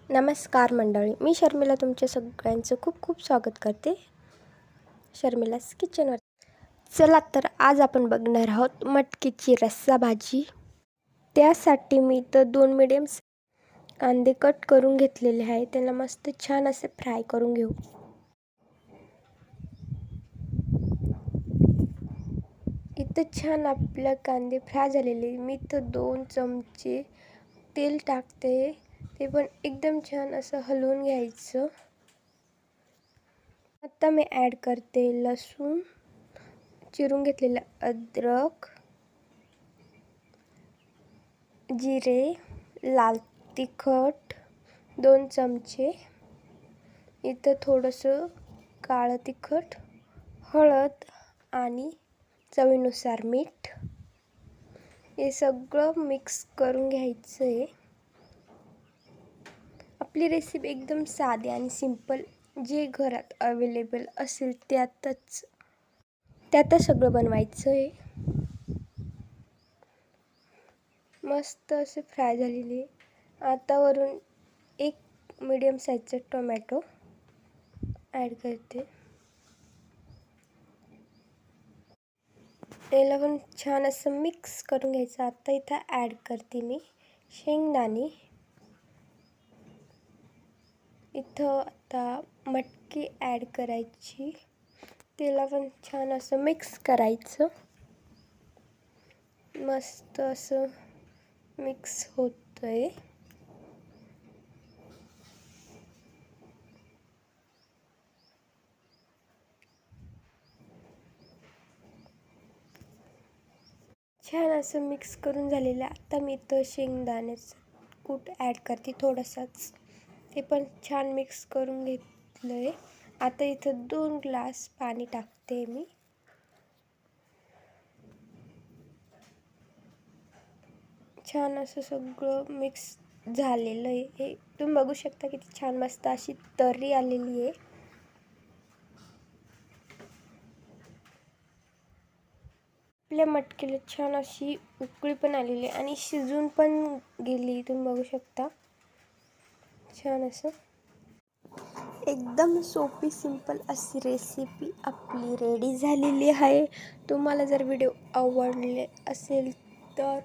नमस्कार मंडळी, मी शर्मिला तुमच्या सगळ्यांचं खूप खूप स्वागत करते शर्मिलास किचनवर. चला तर आज आपण बघणार आहोत मटकीची रस्सा भाजी. त्यासाठी मी तर 2 मीडियम कांदे कट करून घेतलेले आहे. त्याला मस्त छान असे फ्राय करून घेऊ. इथं छान आपलं कांदे फ्राय झालेले. मी तर 2 चमचे तेल टाकते. ते पण एकदम छान असं हलवून घ्यायचं. आता मी ॲड करते लसूण, चिरून घेतलेलं अद्रक, जिरे, लाल तिखट 2 चमचे, इथं थोडंसं काळं तिखट, हळद आणि चवीनुसार मीठ. हे सगळं मिक्स करून घ्यायचं आहे. आपली रेसिपी एकदम साधी आणि सिंपल, जे घरात अवेलेबल असेल त्यातच सगळं बनवायचं आहे. मस्त असे फ्राय झालेले. आता वरून 1 मीडियम साईजचा टोमॅटो ॲड करते. याला पण छान असं मिक्स करून घ्यायचं. आता इथं ॲड करते मी शेंगदाणे. इथं आता मटकी ॲड करायची. त्याला पण छान असं मिक्स करायचं. मस्त असं मिक्स होतंय. छान असं मिक्स करून झालेलं. आता मी इथं शेंगदाण्याचं कूट ॲड करते थोडंसंच. ते पण छान मिक्स करून घेतलं आहे. आता इथं 2 ग्लास पाणी टाकते मी. छान असं सगळं मिक्स झालेलं आहे. हे तुम्ही बघू शकता किती छान मस्त अशी तर्री आलेली आहे. आपल्या मटकीला छान अशी उकळी पण आलेली आहे आणि शिजून पण गेली. तुम्ही बघू शकता छान असं. एकदम सोपी सिंपल अशी रेसिपी आपली रेडी झालेली आहे. तुम्हाला जर व्हिडिओ आवडले असेल तर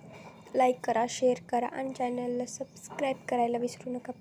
लाईक करा, शेअर करा आणि चॅनलला सबस्क्राईब करायला विसरू नका.